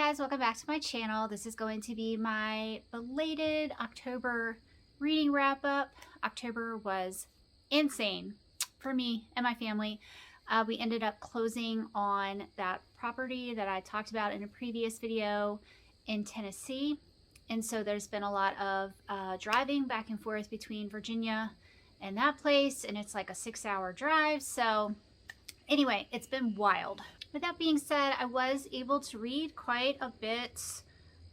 guys, welcome back to my channel. This is going to be my belated October reading wrap up. October was insane for me and my family. We ended up closing on that property that I talked about in a previous video in Tennessee. And so there's been a lot of driving back and forth between Virginia and that place, and it's like a 6-hour drive. So anyway, it's been wild. With that being said, I was able to read quite a bit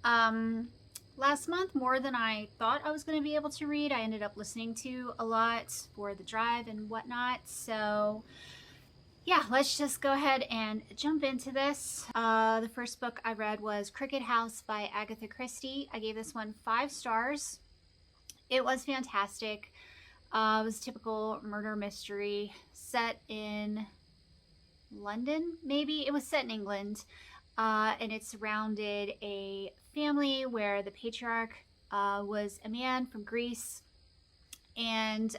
last month, more than I thought I was going to be able to read. I ended up listening to a lot for the drive and whatnot. So yeah, let's just go ahead and jump into this. The first book I read was Cricket House by Agatha Christie. I gave this one 5 stars. It was fantastic. It was a typical murder mystery set in London, maybe. It was set in England, and it surrounded a family where the patriarch was a man from Greece, and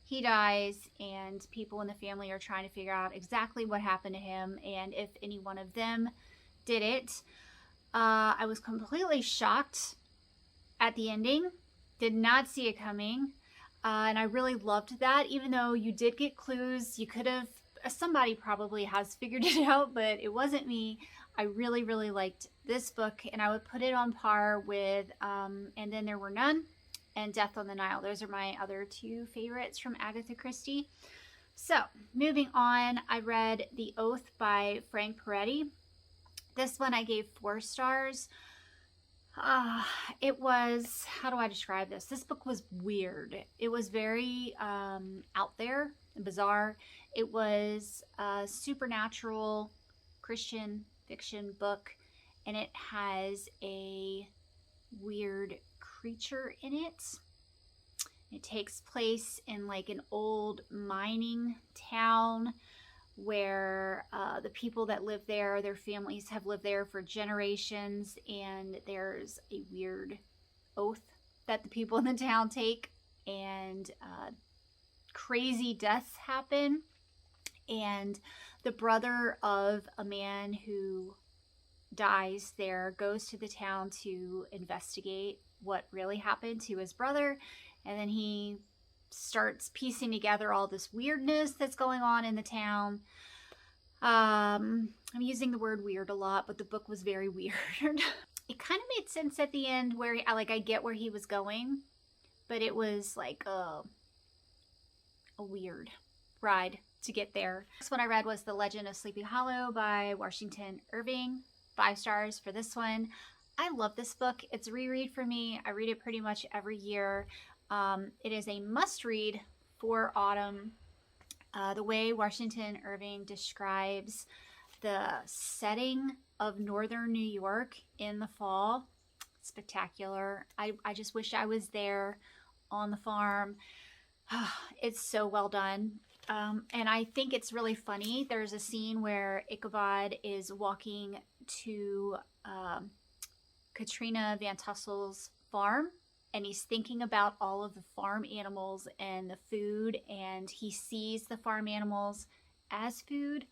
he dies, and people in the family are trying to figure out exactly what happened to him and if any one of them did it. I was completely shocked at the ending. Did not see it coming, and I really loved that. Even though you did get clues, you could have, somebody probably has figured it out, but it wasn't me. I really liked this book, and I would put it on par with And Then There Were None and Death on the Nile. Those are my other 2 favorites from Agatha Christie. So moving on, I read The Oath by Frank Perretti. This one I gave 4 stars. It was, how do I describe this? This book was weird. It was very out there and bizarre. It was a supernatural Christian fiction book, and it has a weird creature in it. It takes place in like an old mining town where the people that live there, their families have lived there for generations, and there's a weird oath that the people in the town take, and crazy deaths happen. And the brother of a man who dies there goes to the town to investigate what really happened to his brother, and then he starts piecing together all this weirdness that's going on in the town. I'm using the word weird a lot, but the book was very weird. It kind of made sense at the end where I get where he was going, but it was like a weird ride to get there. Next one I read was The Legend of Sleepy Hollow by Washington Irving. 5 stars for this one. I love this book. It's a reread for me. I read it pretty much every year. It is a must-read for autumn. The way Washington Irving describes the setting of northern New York in the fall, spectacular. I just wish I was there on the farm. It's so well done. And I think it's really funny. There's a scene where Ichabod is walking to Katrina Van Tussel's farm, and he's thinking about all of the farm animals and the food, and he sees the farm animals as food,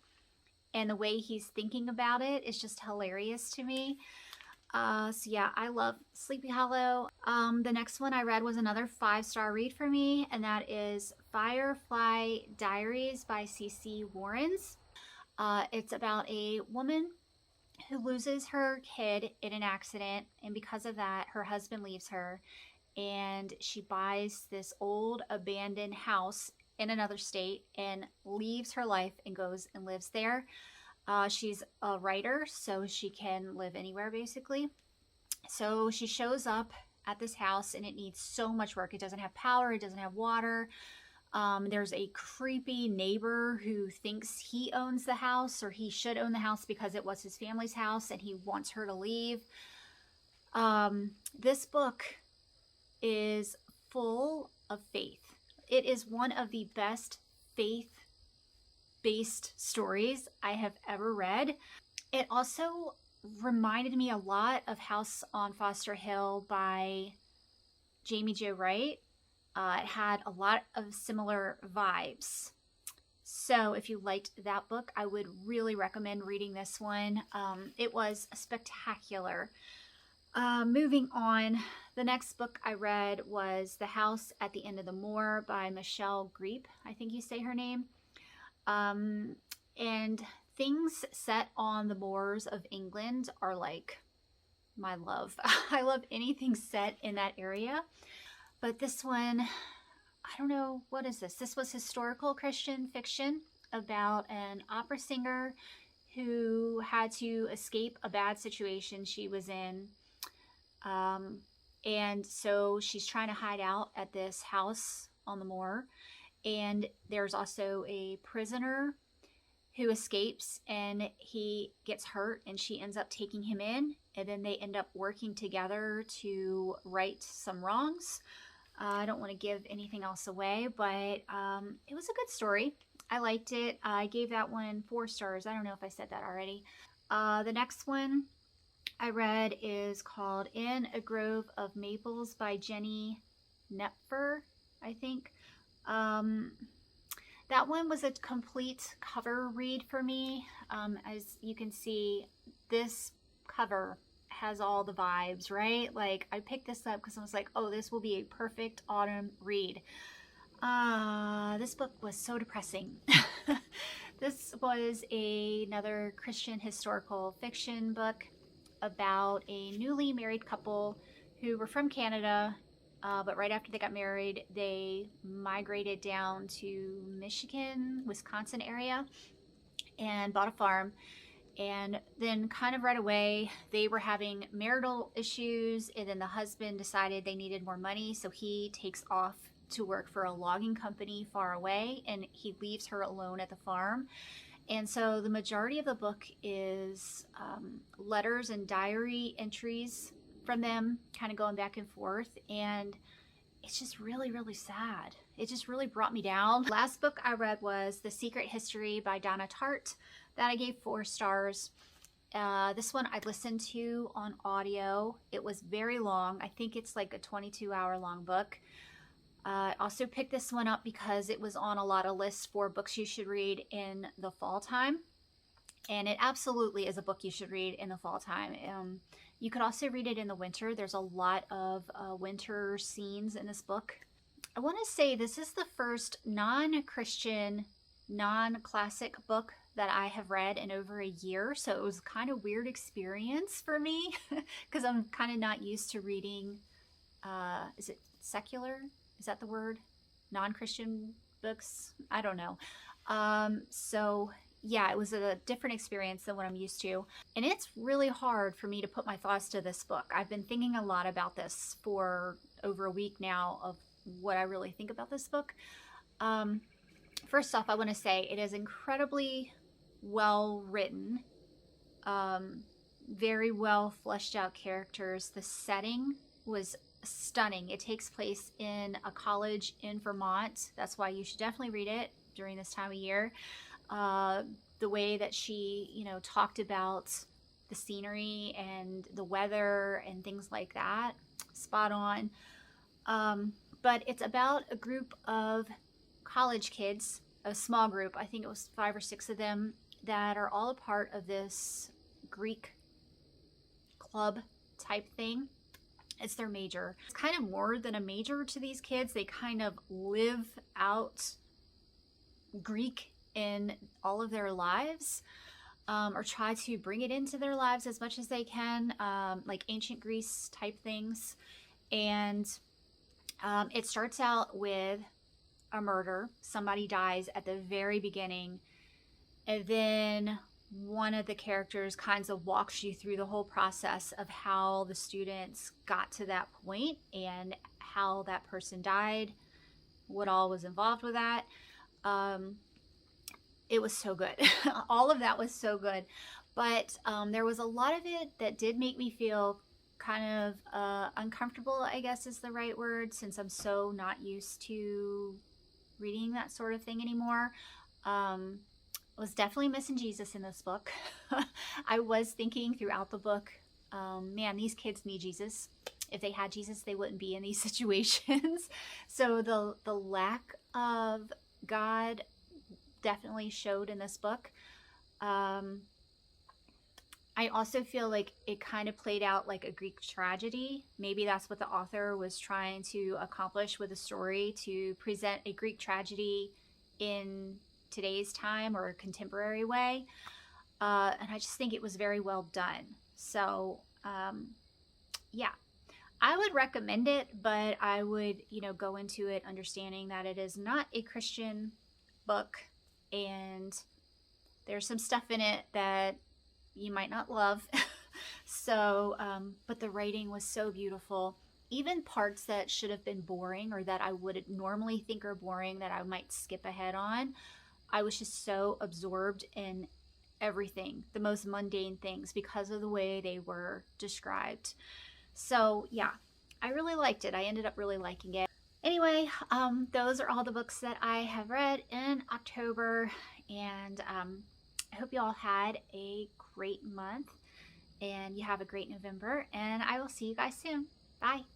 and the way he's thinking about it is just hilarious to me. So yeah, I love Sleepy Hollow. The next one I read was another 5-star read for me, and that is Firefly Diaries by C.C. Warrens. It's about a woman who loses her kid in an accident, and because of that, her husband leaves her, and she buys this old abandoned house in another state and leaves her life and goes and lives there. She's a writer, so she can live anywhere basically. So she shows up at this house, and it needs so much work. It doesn't have power, it doesn't have water. There's a creepy neighbor who thinks he owns the house, or he should own the house because it was his family's house, and he wants her to leave. This book is full of faith. It is one of the best faith-based stories I have ever read. It also reminded me a lot of House on Foster Hill by Jamie Jo Wright. It had a lot of similar vibes. So if you liked that book, I would really recommend reading this one. It was spectacular. Moving on, the next book I read was The House at the End of the Moor by Michelle Griep, I think you say her name. And things set on the moors of England are like my love. I love anything set in that area. But this one, I don't know, what is this? This was historical Christian fiction about an opera singer who had to escape a bad situation she was in. And so she's trying to hide out at this house on the moor. And there's also a prisoner who escapes, and he gets hurt, and she ends up taking him in. And then they end up working together to right some wrongs. I don't want to give anything else away, but it was a good story. I liked it. I gave that one 4 stars. I don't know if I said that already. The next one I read is called In a Grove of Maples by Jenny Knipfer, I think. That one was a complete cover read for me. As you can see, this cover has all the vibes, right? Like, I picked this up because I was like, oh, this will be a perfect autumn read. This book was so depressing. This was another Christian historical fiction book about a newly married couple who were from Canada, but right after they got married, they migrated down to Michigan, Wisconsin area and bought a farm. And then kind of right away, they were having marital issues, and then the husband decided they needed more money, so he takes off to work for a logging company far away, and he leaves her alone at the farm. And so the majority of the book is letters and diary entries from them, kind of going back and forth, and it's just really, really sad. It just really brought me down. Last book I read was The Secret History by Donna Tart. That I gave 4 stars. This one I listened to on audio. It was very long. I think it's like a 22-hour long book. I also picked this one up because it was on a lot of lists for books you should read in the fall time. And it absolutely is a book you should read in the fall time. You could also read it in the winter. There's a lot of winter scenes in this book. I want to say this is the first non-Christian, non-classic book that I have read in over a year. So it was kind of weird experience for me because I'm kind of not used to reading, is it secular? Is that the word? Non-Christian books? I don't know. So yeah, it was a different experience than what I'm used to. And it's really hard for me to put my thoughts to this book. I've been thinking a lot about this for over a week now of what I really think about this book. First off, I want to say it is incredibly well written, very well fleshed out characters. The setting was stunning. It takes place in a college in Vermont. That's why you should definitely read it during this time of year. The way that she, talked about the scenery and the weather and things like that, spot on. But it's about a group of college kids, a small group, I think it was 5 or 6 of them, that are all a part of this Greek club type thing. It's their major. It's kind of more than a major to these kids. They kind of live out Greek in all of their lives, or try to bring it into their lives as much as they can, like ancient Greece type things. And it starts out with a murder. Somebody dies at the very beginning, and then one of the characters kind of walks you through the whole process of how the students got to that point and how that person died, what all was involved with that. It was so good. All of that was so good. But there was a lot of it that did make me feel kind of uncomfortable, I guess is the right word, since I'm so not used to reading that sort of thing anymore. Was definitely missing Jesus in this book. I was thinking throughout the book, man, these kids need Jesus. If they had Jesus, they wouldn't be in these situations. So the lack of God definitely showed in this book. I also feel like it kind of played out like a Greek tragedy. Maybe that's what the author was trying to accomplish with the story, to present a Greek tragedy in today's time or a contemporary way. And I just think it was very well done. So, yeah, I would recommend it, but I would, go into it understanding that it is not a Christian book, and there's some stuff in it that you might not love. So, but the writing was so beautiful. Even parts that should have been boring or that I would normally think are boring that I might skip ahead on, I was just so absorbed in everything, the most mundane things, because of the way they were described. So yeah, I really liked it. I ended up really liking it. Anyway, those are all the books that I have read in October, and I hope you all had a great month and you have a great November, and I will see you guys soon. Bye.